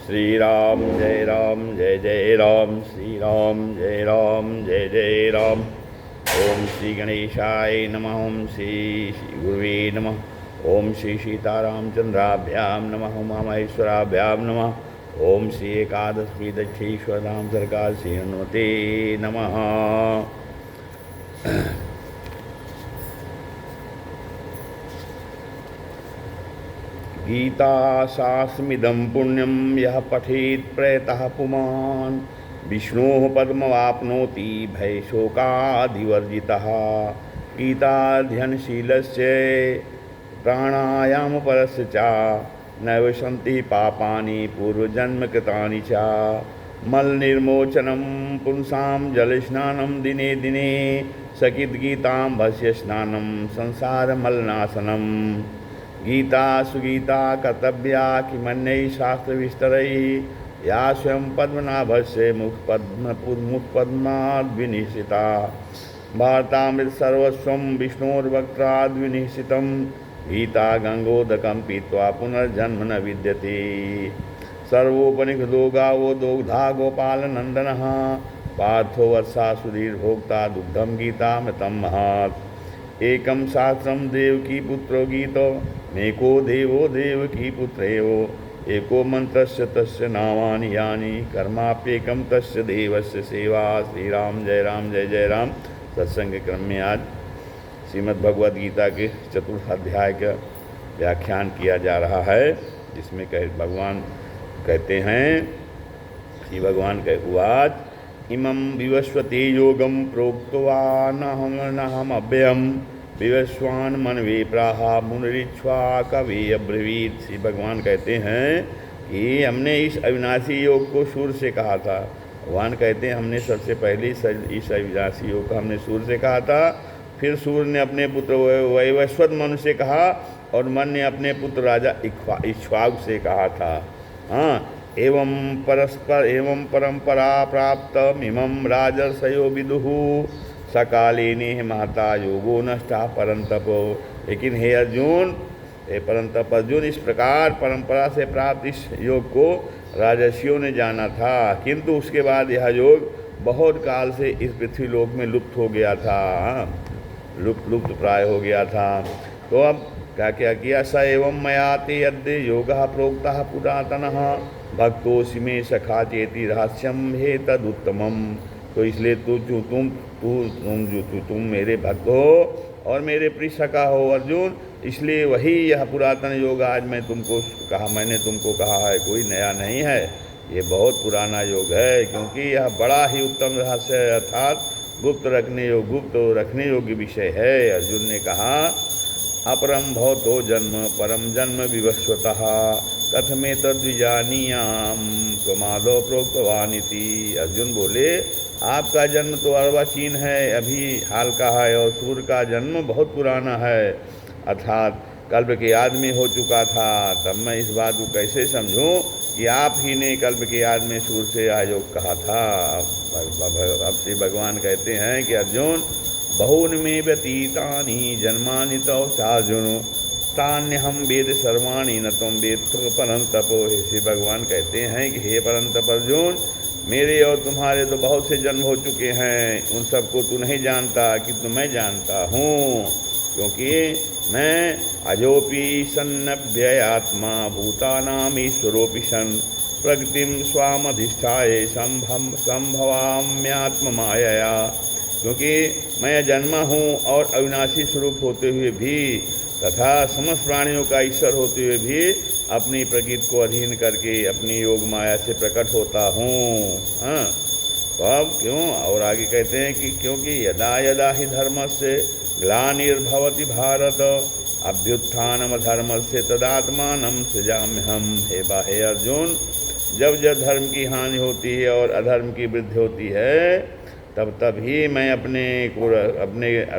श्री राम जय जय राम, श्री राम जय जय राम। ओम श्री गणेशाय नमः, ओम श्री गुरुवे नमः, ओम श्री सीतारामचंद्राभ्याम नमः, उमा महेश्वराभ्याम नमः, ओम श्री एकादशी दक्षेश्वर राम सरकार श्री हनुमते नमः। गीता शास्त्रमिदं पुण्यं यः पठेत् प्रयतः पुमान् विष्णोः पद्मवाप्नोति भयशोकादिवर्जितः। गीताध्ययनशीलस्य प्राणायामपरस्य च नैव सन्ति पापानि पूर्वजन्मकृतानि च। मलनिर्मोचनं पुंसां जलस्नानं दिने दिने सकिद्गीताम्भस्य स्नानं संसारमलनाशनम्। गीता सुगीता कर्तव्या किमन्यैः शास्त्रविस्तरैः या स्वयं पद्मनाभस्य मुखपद्माद्विनिश्चिता। भारतामृत सर्वस्वं विष्णोर्वक्त्राद्विनिश्चितं। गीता गंगोदकं पीत्वा पुनर्जन्म न विद्यते। सर्वोपनिषदो गावो दोग्धा गोपालनन्दनः। पार्थो वर्षा सुधीर्भोक्ता दुग्धं गीतामृतं महत्। एकं शास्त्रं देवकी पुत्रो गीतो नेको देवो देवकी पुत्रेयो। एको मंत्रस्य तस्य नामानि यानि कर्माप्येकं तस्य देवस्य सेवा। श्री राम जय जय राम। सत्संग क्रम में आज श्रीमद् भगवद गीता के चतुर्थ अध्याय का व्याख्यान किया जा रहा है, जिसमें भगवान कहते हैं, श्री भगवान कह उवाच इमं विवस्वते योगं प्रोक्तवानहम अव्ययम् विवस्वान मनवे प्राहा मुनिरिक्ष्वा कवि अब्रवीत। श्री भगवान कहते हैं कि हमने इस अविनाशी योग को सूर्य से कहा था। भगवान कहते हैं हमने सबसे पहले इस अविनाशी योग को हमने सूर्य से कहा था, फिर सूर्य ने अपने पुत्र वैवस्वत मनु से कहा और मन ने अपने पुत्र राजा इक्ष्वाकु से कहा था। हाँ, एवं परंपरा प्राप्त इमं राजर्षयो विदुः सकालीने महता योगो नष्टा परंतपो। लेकिन हे अर्जुन, हे परंतप अर्जुन, इस प्रकार परंपरा से प्राप्त इस योग को राजर्षियों ने जाना था, किंतु उसके बाद यह योग बहुत काल से इस पृथ्वी लोक में लुप्त हो गया था, लुप्त प्राय हो गया था। तो अब क्या क्या किया, स एवं मया ते अद्य योगः प्रोक्तः पुरातनः भक्तोऽसि मे सखा चेति रहस्यम हे तदुत्तमम्। तो इसलिए तुम मेरे भक्त हो और मेरे प्रिय सखा हो अर्जुन, इसलिए वही यह पुरातन योग आज मैंने तुमको कहा है, कोई नया नहीं है, ये बहुत पुराना योग है, क्योंकि यह बड़ा ही उत्तम रहस्य है, अर्थात गुप्त रखने योग्य विषय है। अर्जुन ने कहा अपरम भवतो जन्म परम जन्म विवस्वतः कथमे तद्विजानीयाम त्वमादौ प्रोक्तवानिति। अर्जुन बोले आपका जन्म तो अर्वाचीन है, अभी हाल का है, और सूर्य का जन्म बहुत पुराना है, अर्थात कल्प के याद में हो चुका था। तब मैं इस बात को कैसे समझूं कि आप ही ने कल्प के याद में सूर्य से आयोग कहा था। अब श्री भगवान कहते हैं कि अर्जुन बहूनि मे व्यतीतानि जन्मानि तव सार्जुन तान्यहं वेद सर्वाणि न त्वं वेत्थ परन्तपो। श्री भगवान कहते हैं कि हे परंतप अर्जुन, मेरे और तुम्हारे तो बहुत से जन्म हो चुके हैं, उन सबको तू नहीं जानता, किंतु मैं जानता हूँ, क्योंकि मैं अजोपि सन्नव्ययात्मा भूतानाम ईश्वरोपि सन् प्रकृतिम स्वामधिष्ठाय संभवाम्यात्म मायया। क्योंकि मैं जन्मा हूँ और अविनाशी स्वरूप होते हुए भी तथा समस्त प्राणियों का ईश्वर होते हुए भी अपनी प्रकृति को अधीन करके अपनी योग माया से प्रकट होता हूँ। हाँ, तो अब क्यों, और आगे कहते हैं कि क्योंकि यदा यदा ही धर्मस्य ग्लानिर्भवति भारत अभ्युत्थानम धर्मस्य तदात्मानं सृजाम्यहम्। हे अर्जुन, जब जब धर्म की हानि होती है और अधर्म की वृद्धि होती है, तब ही मैं अपने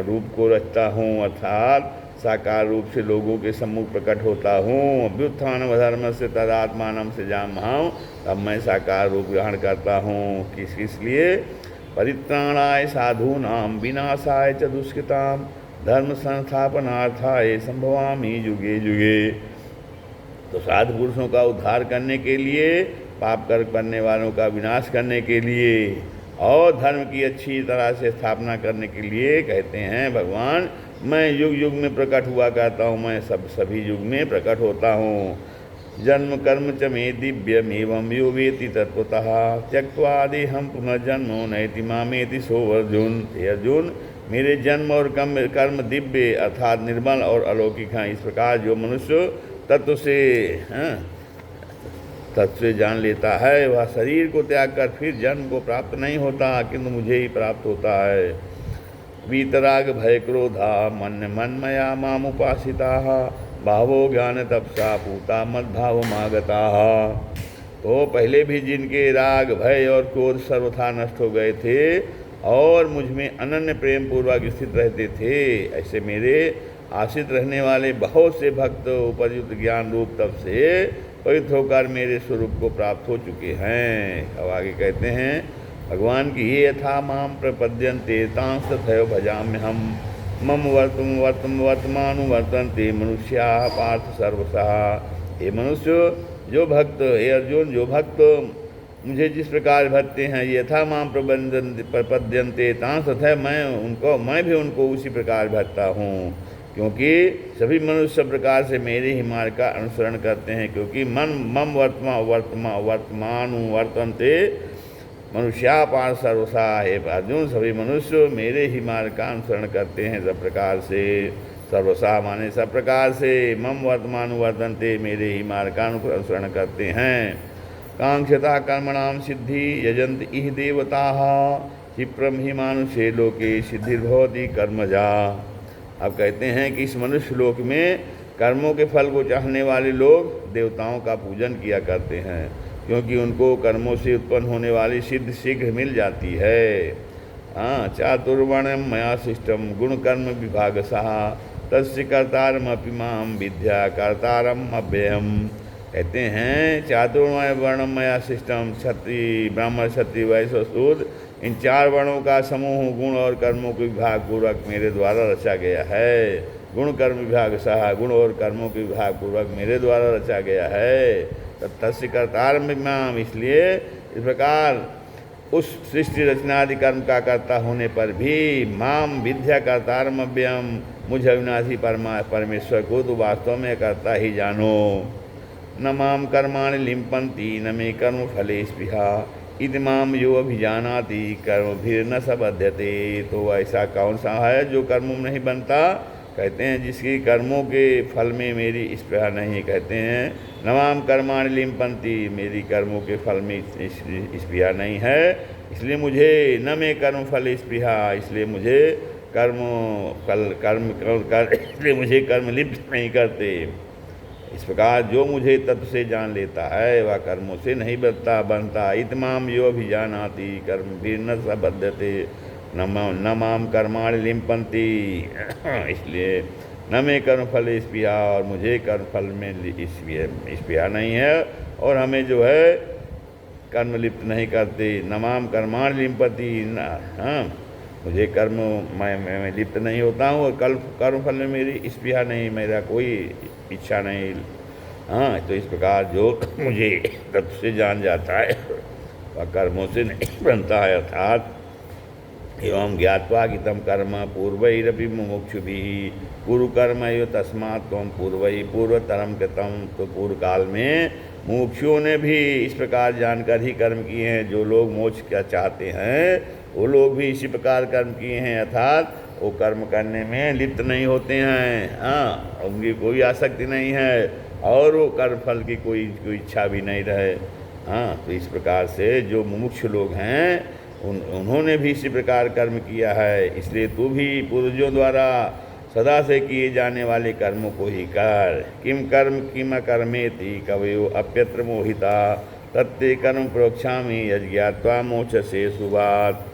रूप को रचता हूँ, अर्थात साकार रूप से लोगों के सम्मुख प्रकट होता हूँ। अभ्युत्थान धर्म से तदात्मानं सृजाम्यहम्, तब मैं साकार रूप ग्रहण करता हूँ। किस लिए, परित्राणाय साधूनां विनाशाय च दुष्कृतां धर्म संस्थापनार्थाय संभवामि युगे युगे। तो साधु पुरुषों का उद्धार करने के लिए पाप कर्म करने वालों का विनाश करने के लिए और धर्म की अच्छी तरह से स्थापना करने के लिए कहते हैं भगवान मैं युग युग में प्रकट हुआ करता हूँ, मैं सभी युग में प्रकट होता हूँ। जन्म कर्म च मे दिव्यमेवं यो वेति तत्वतः त्यक्त्वादि हम पुनर्जन्मो नैति मामेति सो अर्जुन। हे अर्जुन, मेरे जन्म और कर्म दिव्य अर्थात निर्मल और अलौकिक हैं। इस प्रकार जो मनुष्य तत्व से जान लेता है वह शरीर को त्याग कर फिर जन्म को प्राप्त नहीं होता, किंतु मुझे ही प्राप्त होता है। वीतराग भय क्रोधा मन्मया मामुपासिता भावो ज्ञान तपसा पूता मद्भावमागता। तो पहले भी जिनके राग भय और क्रोध सर्वथा नष्ट हो गए थे और मुझ में अनन्य प्रेम पूर्वक स्थित रहते थे, ऐसे मेरे आश्रित रहने वाले बहुत से भक्त उपयुक्त ज्ञान रूप तप से पवित्र होकर मेरे स्वरूप को प्राप्त हो चुके हैं। अब आगे कहते हैं भगवान की ये यथा माम प्रपद्यन्ते तांस तथैव भजाम्य हम मम वर्तमानुवर्तन्ते मनुष्या पार्थ सर्वशः। हे मनुष्य, जो भक्त, हे अर्जुन, जो भक्त मुझे जिस प्रकार भजते हैं यथा माम प्रपद्यन्ते तांस तथैव मैं भी उनको उसी प्रकार भजता हूँ, क्योंकि सभी मनुष्य सब प्रकार से मेरे ही मार्ग का अनुसरण करते हैं। क्योंकि मम वर्तमानुवर्तन्ते मनुष्या पार्थ सर्वशः। हे अर्जुन, सभी मनुष्य मेरे ही मार्ग का अनुसरण करते हैं सब प्रकार से। सर्वशः माने सब प्रकार से, मम वर्तमानुवर्तन्ते मेरे ही मार्ग का अनुसरण करते हैं। कांक्षता कर्मणाम सिद्धि यजंत इह देवताः क्षिप्रम ही मानुषे लोके सिद्धिर्भवति कर्मजा। अब कहते हैं कि इस मनुष्य लोक में कर्मों के फल को चाहने वाले लोग देवताओं का पूजन किया करते हैं, क्योंकि उनको कर्मों से उत्पन्न होने वाली सिद्ध शीघ्र मिल जाती है। चातुर्वर्ण्यम मया शिष्टम गुण कर्म विभागशः तस्य कर्तारमपि माम विद्या कर्तारम अव्ययम। कहते हैं चातुर्वर्ण्य वर्णम मया शिष्टम, क्षत्रिय ब्राह्मण क्षत्रिय वैश्य शूद्र, इन 4 वर्णों का समूह गुण और कर्मों के विभाग पूर्वक मेरे द्वारा रचा गया है। गुण कर्म विभाग सहा, गुण और कर्मों के विभाग पूर्वक मेरे द्वारा रचा गया है। तस्य कर्तारम माम, इसलिए इस प्रकार उस सृष्टि रचनादि कर्म का कर्ता होने पर भी माम विद्या कर्तारम अव्ययम, मुझ अविनाशी परमेश्वर को तो वास्तव में करता ही जानो। न माम कर्माणि लिम्पन्ति न मे कर्म फले स्पृहा इति माम यो अभिजानाति कर्मभिर्न सबध्यते। तो ऐसा कौन सा है जो कर्मों में नहीं बनता? कहते हैं जिसकी कर्मों के फल में मेरी स्पृहा नहीं। कहते हैं नमाम कर्माणि लिम्पन्ति, मेरी कर्मों के फल में स्पृहा नहीं है, इसलिए मुझे न में कर्म फल स्पृहा, इसलिए मुझे इसलिए मुझे कर्म लिप्त नहीं करते। इस प्रकार जो मुझे तत्व से जान लेता है वह कर्मों से नहीं बनता। इतमाम यो अभिजानाति कर्म भी न सबध्यते न माम कर्माणि लिम्पन्ति, इसलिए न में कर्म फल स्पृहा, और मुझे कर्म फल में स्पृहा नहीं है, और हमें जो है कर्म लिप्त नहीं करते। न माम कर्माणि लिम्पन्ति, मुझे कर्म मैं लिप्त नहीं होता हूँ, और कर्म फल में मेरी स्पृहा नहीं, मेरा कोई इच्छा नहीं। तो इस प्रकार जो मुझे तत्व से जान जाता है वह कर्मों से नहीं बनता है। अर्थात एवं ज्ञात्वा कि तम कर्म पूर्वैरपि मुमुक्षुभिः पूर्व कर्म एव तस्मात् त्वं पूर्वतरम कृतम। तो पूर्व काल में मुमुक्षुओं ने भी इस प्रकार जानकर ही कर्म किए हैं। जो लोग मोक्ष क्या चाहते हैं वो लोग भी इसी प्रकार कर्म किए हैं, अर्थात वो कर्म करने में लिप्त नहीं होते हैं। उनकी कोई आसक्ति नहीं है और वो कर्म फल की कोई इच्छा भी नहीं रहे। तो इस प्रकार से जो मुमुक्ष लोग हैं उन्होंने भी इसी प्रकार कर्म किया है। इसलिए तू भी पूर्वजों द्वारा सदा से किए जाने वाले कर्मों को ही कर। किम कर्म किम कर्मेति कवयो अप्यत्र मोहिता तत्ते कर्म प्रोक्षामि यज्ञात्वा मोक्षसे सुभात्।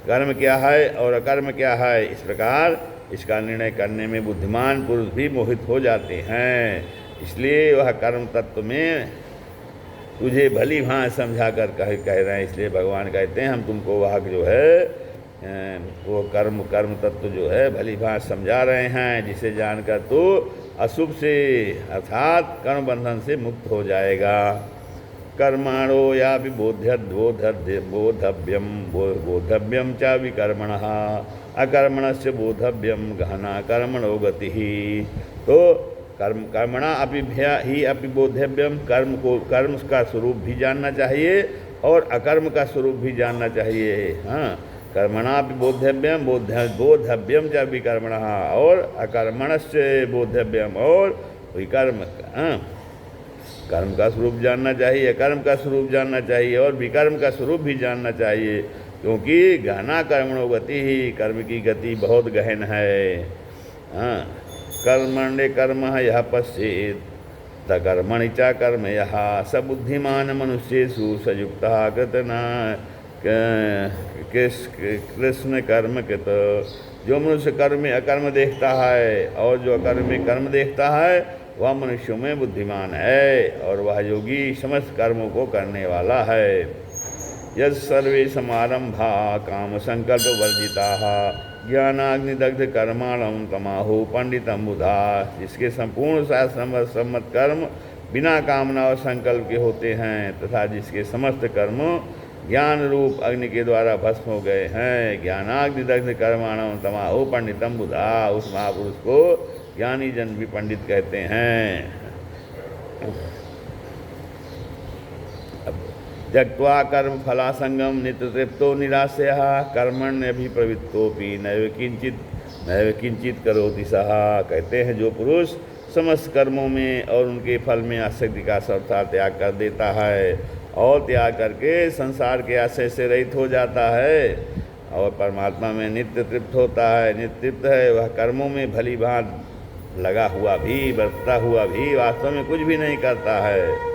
कर्म क्या है और अकर्म क्या है, इस प्रकार इसका निर्णय करने में बुद्धिमान पुरुष भी मोहित हो जाते हैं। इसलिए वह कर्म तत्व में तुझे भली भांति समझा कर कह रहे हैं। इसलिए भगवान कहते हैं हम तुमको वह जो है वो कर्म तत्व जो है भली भांति समझा रहे हैं, जिसे जानकर तो अशुभ से अर्थात कर्म बंधन से मुक्त हो जाएगा। कर्मणो या बोधव्यम च विकर्मणः अकर्मणस्य बोधव्यम गहना कर्मणो गति। तो कर्मणा अपिभ्या ही अपि बोधव्यम, कर्म का स्वरूप भी जानना चाहिए और अकर्म का स्वरूप भी जानना चाहिए। हाँ, कर्मणा भी बोधव्यम बोधव्यम च विकर्मणः और अकर्मणस्य बोधव्यम और विकर्म, कर्म का स्वरूप जानना चाहिए, अकर्म का स्वरूप जानना चाहिए और विकर्म का स्वरूप भी जानना चाहिए, क्योंकि गहना कर्मणो गति ही, कर्म की गति बहुत गहन है। हाँ, कर्मण्य कर्म यह पश्येत तकर्मणि च कर्म यह स बुद्धिमान मनुष्येषु सयुक्तः कृतना कृष्ण कर्म कृत। जो मनुष्य कर्म में अकर्म देखता है और जो अकर्म में कर्म देखता है वह मनुष्यों में बुद्धिमान है और वह योगी समस्त कर्मों को करने वाला है। यद सर्वे समारंभा काम संकल्प वर्जिताः ज्ञानाग्निदग्ध कर्माणं तमाहु पंडितम बुधा। जिसके संपूर्ण शास्त्र सम्मत कर्म बिना कामना और संकल्प के होते हैं तथा जिसके समस्त कर्म ज्ञान रूप अग्नि के द्वारा भस्म हो गए हैं, ज्ञानाग्निदग्ध कर्माणं तमाहु पंडितम बुधा, उस महापुरुष को ज्ञानी जन भी पंडित कहते हैं। त्यक्त्वा कर्म फलासंगम नित्य तृप्तो निराशयः कर्मण्यभिप्रवृत्तोऽपि नैव किंचित करोति सः। कहते हैं जो पुरुष समस्त कर्मों में और उनके फल में आसक्ति का सर्वथा त्याग कर देता है और त्याग करके संसार के आशय से रहित हो जाता है और परमात्मा में नित्य तृप्त होता है, नित्य तृप्त है, वह कर्मों में भली भांत लगा हुआ भी, बरतता हुआ भी वास्तव में कुछ भी नहीं करता है।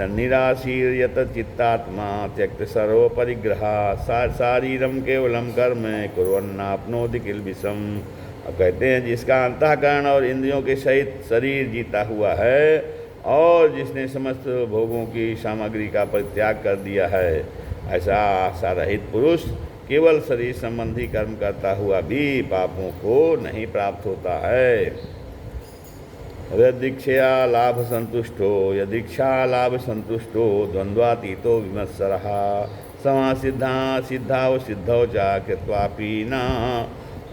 निराशीर्यत चित्तात्मा त्यक्त सर्व परिग्रह शारीरम केवलम कर्म कुर्वन्नाप्नोति किल्बिषम। अब कहते हैं जिसका अंतःकरण और इंद्रियों के सहित शरीर जीता हुआ है और जिसने समस्त भोगों की सामग्री का परित्याग कर दिया है, ऐसा आशा रहित पुरुष केवल शरीर संबंधी कर्म करता हुआ भी पापों को नहीं प्राप्त होता है। यदीक्षा लाभ संतुष्टो द्वंद्वातीतो विमत्सरः सिद्धौ च कृत्वापि न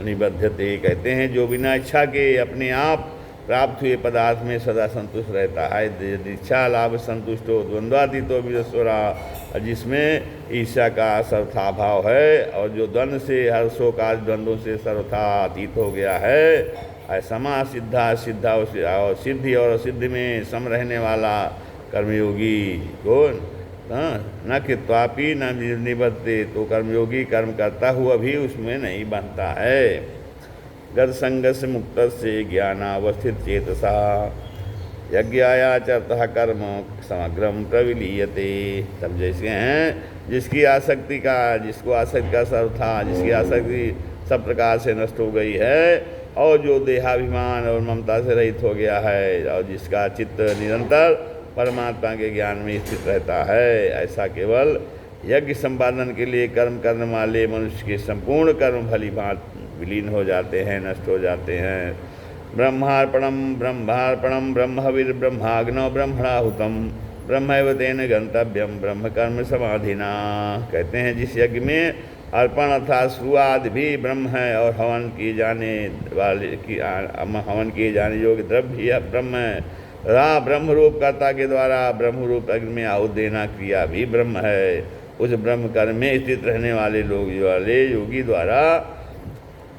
निबध्यते। कहते हैं जो बिना इच्छा के अपने आप प्राप्त हुए पदार्थ में सदा संतुष्ट रहता है। यदीक्षा लाभ संतुष्टो द्वंद्वातीतो विमत्सरः, जिसमें ईर्ष्या का सर्वथा भाव है और जो द्वंद्व से हर्षोकादि द्वंद्वों से सर्वथा अतीत हो गया है, समा सिद्धा और सिद्धि और सिद्धि में सम रहने वाला कर्मयोगी को न कृत्वापि न निबद्धते, तो कर्मयोगी कर्म करता हुआ भी उसमें नहीं बनता है। गत संग से मुक्त से ज्ञानावस्थित चेतसा यज्ञायाचरतः कर्म समग्रम प्रविलीयते। तब जैसे हैं जिसको आसक्ति का सर्व था, जिसकी आसक्ति सब प्रकार से नष्ट हो गई है और जो देहाभिमान और ममता से रहित हो गया है और जिसका चित्त निरंतर परमात्मा के ज्ञान में स्थित रहता है, ऐसा केवल यज्ञ संपादन के लिए कर्म करने वाले मनुष्य के संपूर्ण कर्म भली भांत विलीन हो जाते हैं, नष्ट हो जाते हैं। ब्रह्मार्पणम ब्रह्मविर्ब्रह्माग्नौ ब्रह्मणाहुतम ब्रह्मैव तेन गंतव्यम ब्रह्म कर्म समाधिना। कहते हैं जिस यज्ञ में अर्पण अर्थात शुरुआत भी ब्रह्म है और हवन किए जाने योग्य द्रव्य भी ब्रह्म है, ब्रह्म रूप कर्ता के द्वारा ब्रह्म रूप अग्नि में आहुति देना क्रिया भी ब्रह्म है। उस ब्रह्म कर्म में स्थित रहने वाले योगी द्वारा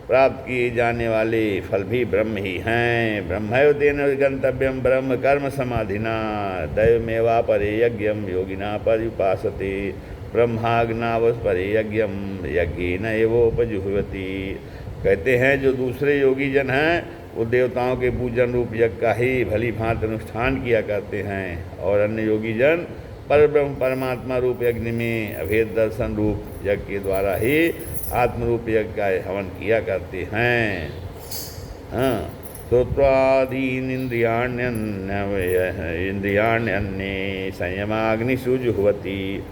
प्राप्त किए जाने वाले फल भी ब्रह्म ही हैं। ब्रह्मैव तेन गंतव्यम ब्रह्म कर्म समाधिना दैवमेवा परे यज्ञम योगिना पर्युपासते ब्रह्माग्नावस परे यज्ञम यज्ञेन एवोपजुह्वति। कहते हैं जो दूसरे योगी जन हैं वो देवताओं के पूजन रूप यज्ञ का ही भली भांति अनुष्ठान किया करते हैं और अन्य योगी जन परब्रह्म परमात्मा रूप यज्ञ में अभेद दर्शन रूप यज्ञ के द्वारा ही आत्मरूप यज्ञ का हवन किया करते हैं। हाँ, श्रोत्रादीन इंद्रियाण्यन्ये संयमाग्निषु जुह्वति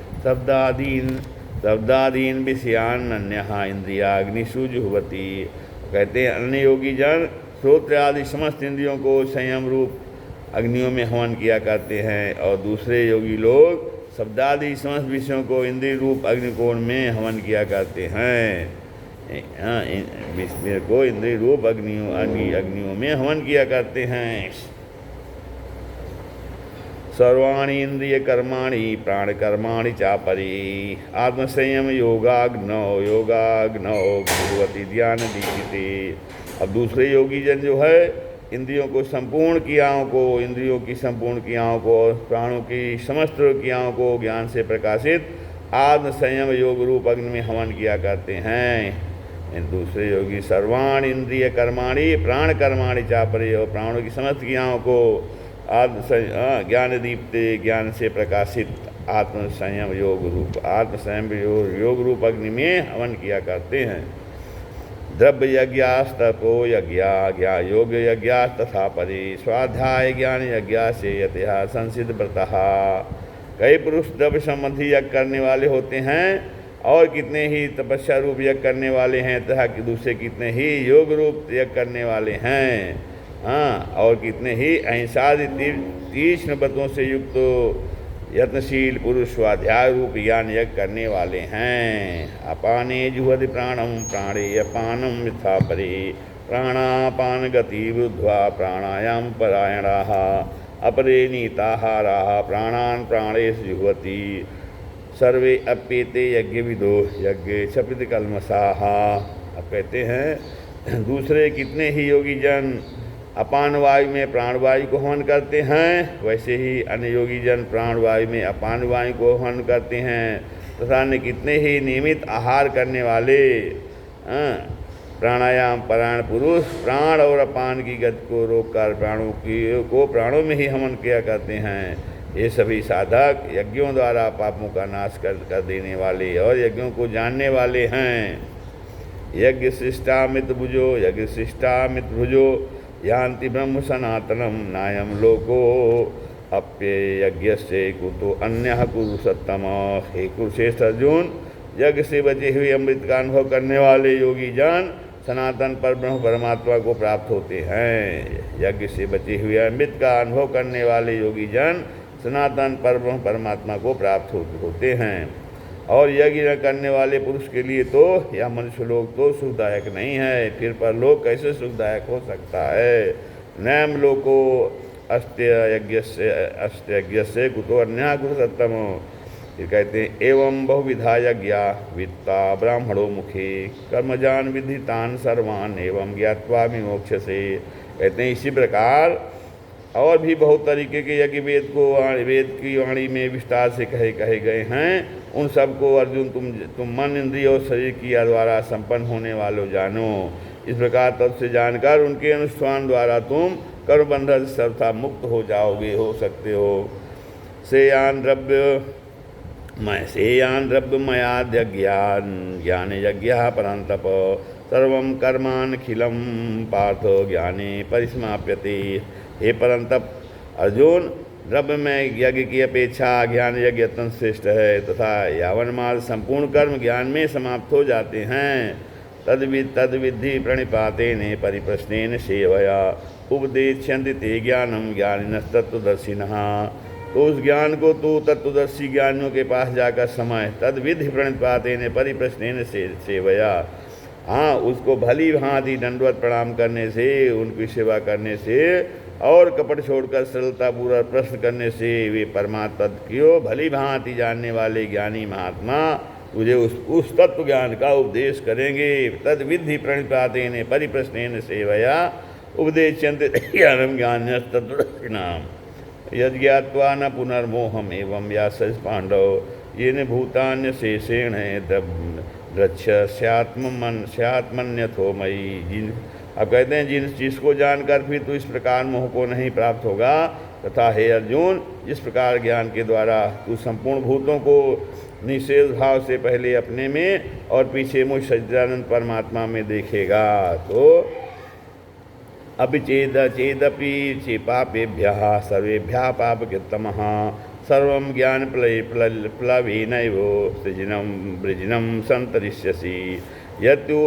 शब्दादीन विषयान्यः इंद्रियाग्निषु जुह्वति। कहते हैं अन्य योगी जन श्रोत्र आदि समस्त इंद्रियों को संयम रूप अग्नियों में हवन किया करते हैं, और दूसरे योगी लोग शब्दादि समस्त विषयों को इंद्रिय रूप अग्निकोण में हवन किया करते हैं। विषय को इंद्रिय रूप अग्नियों में हवन किया करते हैं। सर्वाणि इंद्रिय कर्माणि प्राण कर्माणि चापरि आत्मसंयम योगाग्नौ भगवती ध्यान दीक्षिते। अब दूसरे योगी जन जो है इंद्रियों की संपूर्ण क्रियाओं को और प्राणों की समस्त क्रियाओं को ज्ञान से प्रकाशित आत्म संयम योग रूप अग्नि में हवन किया करते हैं। दूसरे योगी सर्वाण इंद्रिय कर्माणि प्राण कर्माणि चापरे, और प्राणों की समस्त क्रियाओं को ज्ञान दीप्ते ज्ञान से प्रकाशित आत्म संयम योग रूप अग्नि में हवन किया करते हैं। द्रव्य यज्ञास्तपो यज्ञा योग यज्ञास्तथा परि स्वाध्याय ज्ञान यज्ञ से यतः संसिद्ध व्रतः। कई पुरुष द्रव्य संबंधी यज्ञ करने वाले होते हैं और कितने ही तपस्या रूप यज्ञ करने वाले हैं, तथा दूसरे कितने ही योग रूप यज्ञ करने वाले हैं। और कितने ही अहिंसादि तीक्ष्ण व्रतों से युक्त यत्नशील पुरुष स्वाध्याय रूप ज्ञान यज्ञ करने वाले हैं। अपाने जुहति प्राणम प्राणे अपानम मिथ्या परे प्राणापान गति बुद्ध्वा प्राणायाम परायणाः अपरे नीताहाराः प्राणान् प्राणेषु जुह्वति सर्वे अप्येते यज्ञ विदो यज्ञ क्षपित कल्मषाः। अब कहते हैं दूसरे कितने ही योगी जन अपान वायु में प्राणवायु को हवन करते हैं, वैसे ही अन्य योगी जन प्राणवायु में अपान वायु को हवन करते हैं, तथा अन्य कितने ही नियमित आहार करने वाले प्राणायाम परायण पुरुष प्राण और अपान की गति को रोककर प्राणों में ही हवन किया करते हैं। ये सभी साधक यज्ञों द्वारा पापों का नाश कर देने वाले और यज्ञों को जानने वाले हैं। यज्ञ शिष्टामित भुजो यान्ति ब्रह्म सनातनम नायम लोको अप्य यज्ञ से कुतो अन्यः कुरु सत्तम। हे कुरुश्रेष्ठ अर्जुन, यज्ञ से बचे हुए अमृत का अनुभव करने वाले योगी जन सनातन पर ब्रह्म परमात्मा को प्राप्त होते हैं। यज्ञ से बचे हुए अमृत का अनुभव करने वाले योगी जन सनातन पर ब्रह्म परमात्मा को प्राप्त होते हैं। और यज्ञ न करने वाले पुरुष के लिए तो यह मनुष्य लोक तो सुखदायक नहीं है, फिर परलोक कैसे सुखदायक हो सकता है। नैम लोको अस्त्य यज्ञ से कुतो अन्यः कुरु सत्तम। फिर कहते हैं एवं बहुविधा यज्ञा वित्ता ब्राह्मणो मुखे कर्मजान विधितान सर्वान एवं ज्ञात्वा विमोक्ष से। कहते हैं इसी प्रकार और भी बहुत तरीके के यज्ञ वेद की वाणी में विस्तार से कहे गए हैं। उन सबको अर्जुन तुम मन इंद्रिय और शरीर की द्वारा संपन्न होने वालों जानो। इस प्रकार तब से जानकर उनके अनुष्ठान द्वारा तुम कर्मबंधन से सर्वथा मुक्त हो सकते हो। सेयान द्रव्य मयाद्य ज्ञान यज्ञ परंतप सर्वं कर्मानखिलं पार्थ ज्ञाने परिसमाप्यते। हे परंतप अर्जुन, द्रव्य में यज्ञ की अपेक्षा ज्ञान यज्ञ अत्यंत श्रेष्ठ है, तथा यावन्माल संपूर्ण कर्म ज्ञान में समाप्त हो जाते हैं। तद्विद्धि प्रणिपातेन परिप्रश्नेन सेवया उपदेक्ष्यन्ति ते ज्ञानम ज्ञानिनः तत्त्वदर्शिनः। तो उस ज्ञान को तू तत्वदर्शी ज्ञानियों के पास जाकर समय तद्विधि प्रणिपातेन परिप्रश्नेन सेवया। हाँ, उसको भली भांति दंडवत प्रणाम करने से, उनकी सेवा करने से और कपट छोड़कर सरलता पूर्वक प्रश्न करने से वे परमात्मा को भली भांति जानने वाले ज्ञानी महात्मा तुझे उस तत्व ज्ञान का उपदेश करेंगे। तद विधि प्रणिपातेन परिप्रश्नेन सेवया उपदेश्यन्ते ज्ञानम ज्ञानस्तत्त्वदर्शिनाम् यज्ञात्वा न पुनर्मोहम एवं यासस पांडव येन भूतान्य शेषेण द्रक्ष्यात्मन्यथो मयि। अब कहते हैं जिन चीज़ को जानकर फिर तो इस प्रकार मोह को नहीं प्राप्त होगा, तथा हे अर्जुन, जिस प्रकार ज्ञान के द्वारा तू संपूर्ण भूतों को निषेध भाव से पहले अपने में और पीछे मुझ सच्चिदानंद परमात्मा में देखेगा। तो चेदपि पापेभ्यः सर्वेभ्यः पापकृत्तमः सर्वं ज्ञान प्लवेनैव सृजनं वृजनं संतरिष्यसि। यत्तु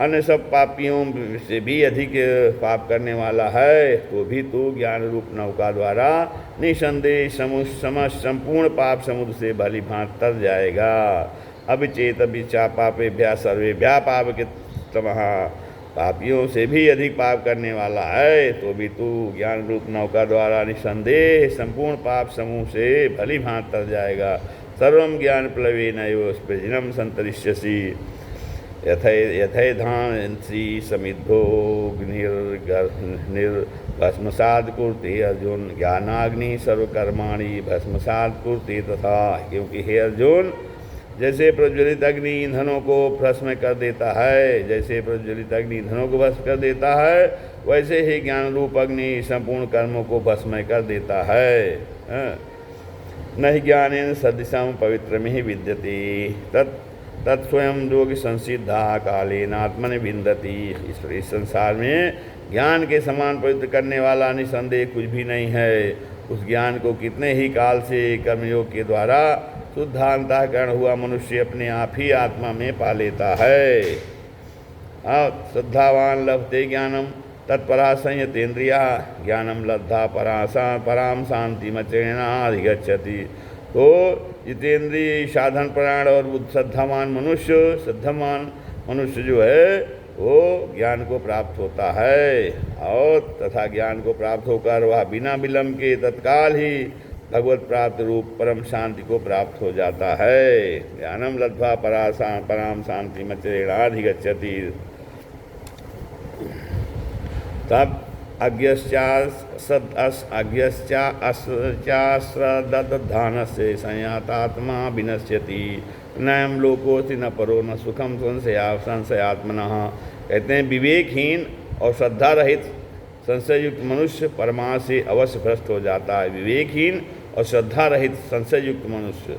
अन्य सब पापियों से भी अधिक पाप करने वाला है, तो भी तू ज्ञान रूप नौका द्वारा निसंदेह संपूर्ण पाप समुद्र से भली भांत तर जाएगा। अभिचेत अभिचा पापेभ्या सर्वेभ्या पाप के तमः, पापियों से भी अधिक पाप करने वाला है, तो भी तू ज्ञान रूप नौका द्वारा निसंदेह संपूर्ण पाप समूह से भली भांत तर जाएगा। सर्वं ज्ञान प्लवेनैव स्पृजनम संतरिष्यसि यथैधांसि समिद्धोऽग्निर्भस्मसात् कुरुते अर्जुन, ज्ञानाग्नि सर्वकर्माणि भस्मसात् कुरुते तथा। क्योंकि हे अर्जुन, जैसे प्रज्वलित अग्नि ईंधनों को भस्म कर देता है, जैसे प्रज्वलित अग्नि ईंधनों को भस्म कर देता है, वैसे ही ज्ञान रूप अग्नि संपूर्ण कर्मों को भस्म कर देता है। न हि ज्ञानेन सदृशं पवित्रमिह विद्यते तत्स्वयं योगी संसिद्धा कालेन आत्मनि विन्दति। इस संसार में ज्ञान के समान पवित्र करने वाला निसंदेह कुछ भी नहीं है। उस ज्ञान को कितने ही काल से कर्मयोग के द्वारा शुद्ध अंतःकरण हुआ मनुष्य अपने आप ही आत्मा में पा लेता है। श्रद्धावान लभते ज्ञानम तत्परा संयतेन्द्रिया, ज्ञानम लब्धा पराम शांतिमचेनाधिगच्छति। तो जितेंद्रिय साधन प्राण और बुद्ध श्रद्धावान मनुष्य जो है वो ज्ञान को प्राप्त होता है, और तथा ज्ञान को प्राप्त होकर वह बिना विलंब के तत्काल ही भगवत प्राप्त रूप परम शांति को प्राप्त हो जाता है। ज्ञानम लब्ध्वा पराम शांतिमचेनाधिगच्छति। तब अज्ञश्चाश्रदधानस्य संयातात्मा विनश्यति, नयम लोकोऽस्ति न परो न सुखम संशयात्मनः। कहते हैं विवेकहीन और श्रद्धा रहित संशय युक्त मनुष्य परमा से अवश्य भ्रष्ट हो जाता है। विवेकहीन और श्रद्धा रहित संशय युक्त मनुष्य,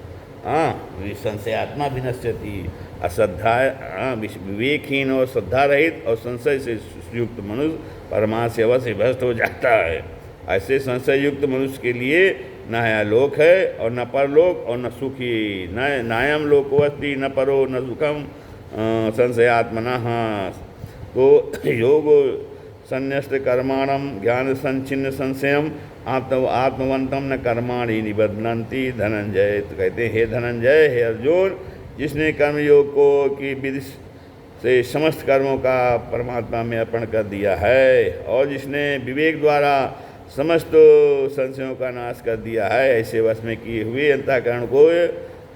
संशयात्मा विनश्यति। अश्रद्धा विवेकहीन और श्रद्धा रहित और संशय से युक्त मनुष्य परमा से अवश्य भ्रष्ट हो जाता है। ऐसे संशय युक्त मनुष्य के लिए न लोक है और न परलोक और न सुखी, न नायम लोकोऽस्ति न परो न सुखम संशयात्मनः। तो योग संन्यस्त कर्माणम ज्ञान संचिन्न संशयम आत्मवंतम न कर्माणि निबध्नन्ति धनंजय। तो कहते हैं हे धनंजय, हे अर्जुन, जिसने कर्मयोग को की विधि से समस्त कर्मों का परमात्मा में अर्पण कर दिया है, और जिसने विवेक द्वारा समस्त संशयों का नाश कर दिया है, ऐसे वश में किए हुए अंतःकरण को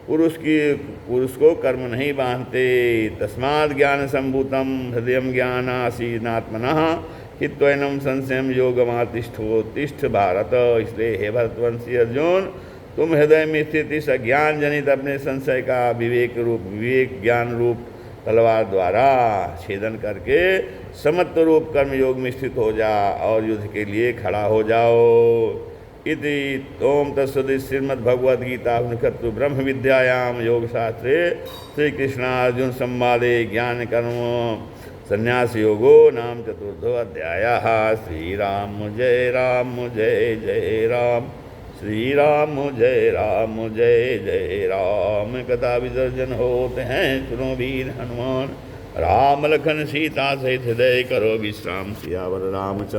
पुरुष को कर्म नहीं बांधते। तस्माद् ज्ञान संभूतम हृदय ज्ञानासीनात्मनः हित्वैनम संशयम योगमातिष्ठ भारत। इसलिए हे भरतवंशी अर्जुन, तुम हृदय में स्थित इस अज्ञान जनित अपने संशय का विवेक ज्ञान रूप तलवार द्वारा छेदन करके समत्व रूप कर्म योग में स्थित हो जा और युद्ध के लिए खड़ा हो जाओ। इति ओम तत्सदिश श्रीमद्भगवद्गीता उपनिषत्सु ब्रह्म विद्यायाम योग शास्त्रे श्री कृष्णार्जुन संवादे ज्ञान कर्म संन्यास योगो नाम चतुर्थो अध्यायः। श्री राम जय जय राम, श्री राम जय जय राम। कथा विसर्जन होते हैं सुनो वीर हनुमान, राम लखन सीता सहित हृदय करो विश्राम। सियावर रामचंद्र।